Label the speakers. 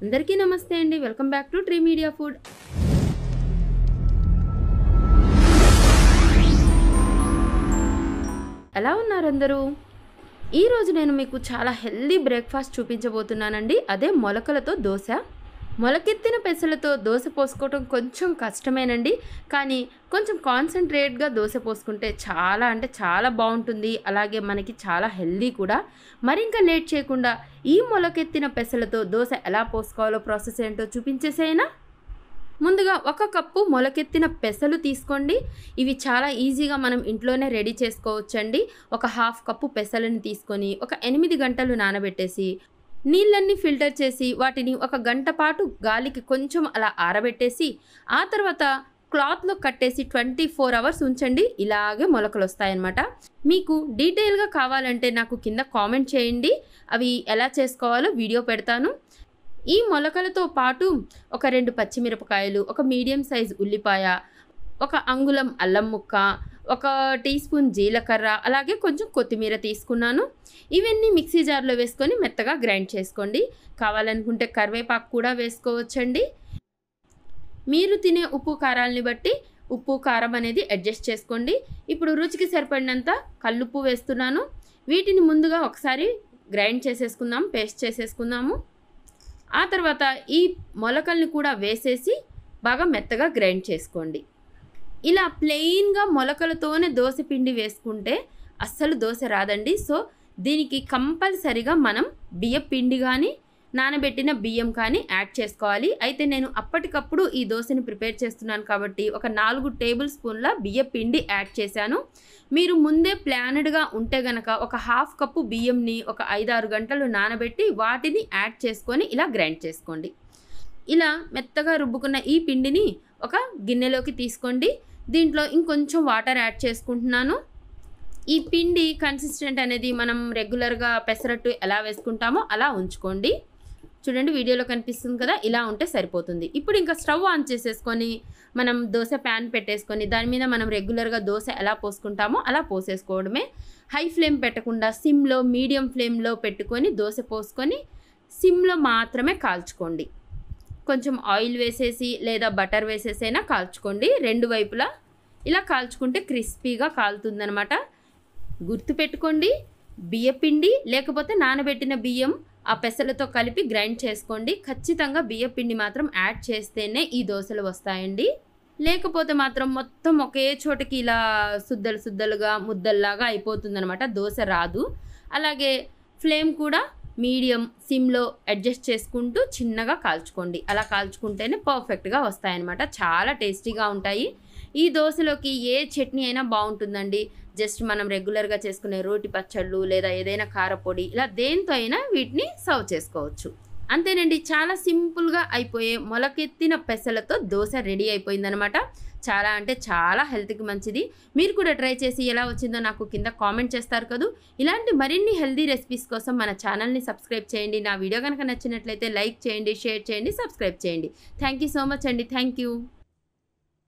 Speaker 1: అందరికీ నమస్తే అండి. Welcome back to tree media food. ఎలా ఉన్నారు అందరూ? ఈరోజు నేను మీకు చాలా హెల్దీ బ్రేక్ఫాస్ట్ చూపించబోతున్నానండి. అదే మొలకలతో దోశ. మొలకెత్తిన పెసలతో దోశ పోసుకోవటం కొంచెం కష్టమేనండి, కానీ కొంచెం కాన్సన్ట్రేట్గా దోశ పోసుకుంటే చాలా అంటే చాలా బాగుంటుంది. అలాగే మనకి చాలా హెల్దీ కూడా. మరింకా లేట్ చేయకుండా ఈ మొలకెత్తిన పెసలతో దోశ ఎలా పోసుకోవాలో ప్రాసెస్ ఏంటో చూపించేసేనా? ముందుగా 1 కప్పు మొలకెత్తిన పెసలు తీసుకోండి. ఇవి చాలా ఈజీగా మనం ఇంట్లోనే రెడీ చేసుకోవచ్చండి. 1/2 కప్పు పెసలని తీసుకొని ఒక 8 గంటలు నానబెట్టేసి నీళ్ళన్నీ ఫిల్టర్ చేసి వాటిని 1 గంట పాటు గాలికి కొంచెం అలా ఆరబెట్టేసి ఆ తర్వాత క్లాత్లో కట్టేసి 24 అవర్స్ ఉంచండి. ఇలాగే మొలకలు వస్తాయన్నమాట. మీకు డీటెయిల్గా కావాలంటే నాకు కింద కామెంట్ చేయండి, అవి ఎలా చేసుకోవాలో వీడియో పెడతాను. ఈ మొలకలతో పాటు ఒక 2 పచ్చిమిరపకాయలు, ఒక మీడియం సైజ్ ఉల్లిపాయ, 1 అంగుళం అల్లం ముక్క, 1 టీ స్పూన్ జీలకర్ర, అలాగే కొంచెం కొత్తిమీర తీసుకున్నాను. ఇవన్నీ మిక్సీ జార్లో వేసుకొని మెత్తగా గ్రైండ్ చేసుకోండి. కావాలనుకుంటే కరివేపాకు కూడా వేసుకోవచ్చండి. మీరు తినే ఉప్పు కారాలని బట్టి ఉప్పు కారం అనేది అడ్జస్ట్ చేసుకోండి. ఇప్పుడు రుచికి సరిపడినంత కల్లుప్పు వేస్తున్నాను. వీటిని ముందుగా ఒకసారి గ్రైండ్ చేసేసుకుందాం, పేస్ట్ చేసేసుకుందాము. ఆ తర్వాత ఈ మొలకల్ని కూడా వేసేసి బాగా మెత్తగా గ్రైండ్ చేసుకోండి. ఇలా ప్లెయిన్గా మొలకలతోనే దోశ పిండి వేసుకుంటే అస్సలు దోశ రాదండి. సో దీనికి కంపల్సరిగా మనం బియ్యం పిండి కానీ నానబెట్టిన బియ్యం కానీ యాడ్ చేసుకోవాలి. అయితే నేను అప్పటికప్పుడు ఈ దోశని ప్రిపేర్ చేస్తున్నాను కాబట్టి ఒక 4 టేబుల్ స్పూన్ల బియ్యం పిండి యాడ్ చేశాను. మీరు ముందే ప్లానెడ్గా ఉంటే గనక ఒక 1/2 కప్పు బియ్యంని ఒక 5-6 గంటలు నానబెట్టి వాటిని యాడ్ చేసుకొని ఇలా గ్రైండ్ చేసుకోండి. ఇలా మెత్తగా రుబ్బుకున్న ఈ పిండిని ఒక గిన్నెలోకి తీసుకోండి. దీంట్లో ఇంకొంచెం వాటర్ యాడ్ చేసుకుంటున్నాను. ఈ పిండి కన్సిస్టెంట్ అనేది మనం రెగ్యులర్గా పెసరట్టు ఎలా వేసుకుంటామో అలా ఉంచుకోండి. చూడండి, వీడియోలో కనిపిస్తుంది కదా, ఇలా ఉంటే సరిపోతుంది. ఇప్పుడు ఇంకా స్టవ్ ఆన్ చేసేసుకొని మనం దోశ ప్యాన్ పెట్టేసుకొని దాని మీద మనం రెగ్యులర్గా దోశ ఎలా పోసుకుంటామో అలా పోసేసుకోవడమే. హై ఫ్లేమ్ పెట్టకుండా సిమ్లో, మీడియం ఫ్లేమ్లో పెట్టుకొని దోశ పోసుకొని సిమ్లో మాత్రమే కాల్చుకోండి. కొంచెం ఆయిల్ వేసేసి లేదా బటర్ వేసేసైనా కాల్చుకోండి. 2 వైపులా ఇలా కాల్చుకుంటే క్రిస్పీగా కాలుతుందనమాట. గుర్తుపెట్టుకోండి, బియ్యపిండి లేకపోతే నానబెట్టిన బియ్యం ఆ పెసలతో కలిపి గ్రైండ్ చేసుకోండి. ఖచ్చితంగా బియ్యపిండి మాత్రం యాడ్ చేస్తేనే ఈ దోశలు వస్తాయండి. లేకపోతే మాత్రం మొత్తం ఒకే చోటకి ఇలా సుద్దలుగా ముద్దల్లాగా అయిపోతుందనమాట, దోశ రాదు. అలాగే ఫ్లేమ్ కూడా మీడియం సిమ్లో అడ్జస్ట్ చేసుకుంటూ చిన్నగా కాల్చుకోండి. అలా కాల్చుకుంటేనే పర్ఫెక్ట్గా వస్తాయన్నమాట. చాలా టేస్టీగా ఉంటాయి. ఈ దోశలోకి ఏ చట్నీ అయినా బాగుంటుందండి. జస్ట్ మనం రెగ్యులర్గా చేసుకునే రోటి పచ్చళ్ళు లేదా ఏదైనా కారపొడి ఇలా దేంతో అయినా వీటిని సర్వ్ చేసుకోవచ్చు. అంతేనండి, చాలా సింపుల్గా అయిపోయే మొలకెత్తిన పెసలతో దోశ రెడీ అయిపోయిందనమాట. చాలా అంటే చాలా హెల్త్కి మంచిది. మీరు కూడా ట్రై చేసి ఎలా వచ్చిందో నాకు కింద కామెంట్ చేస్తారు కదూ. ఇలాంటి మరిన్ని హెల్దీ రెసిపీస్ కోసం మన ఛానల్ని సబ్స్క్రైబ్ చేయండి. నా వీడియో కనుక నచ్చినట్లయితే లైక్ చేయండి, షేర్ చేయండి, సబ్స్క్రైబ్ చేయండి. థ్యాంక్ యూ సో మచ్ అండి. Thank you.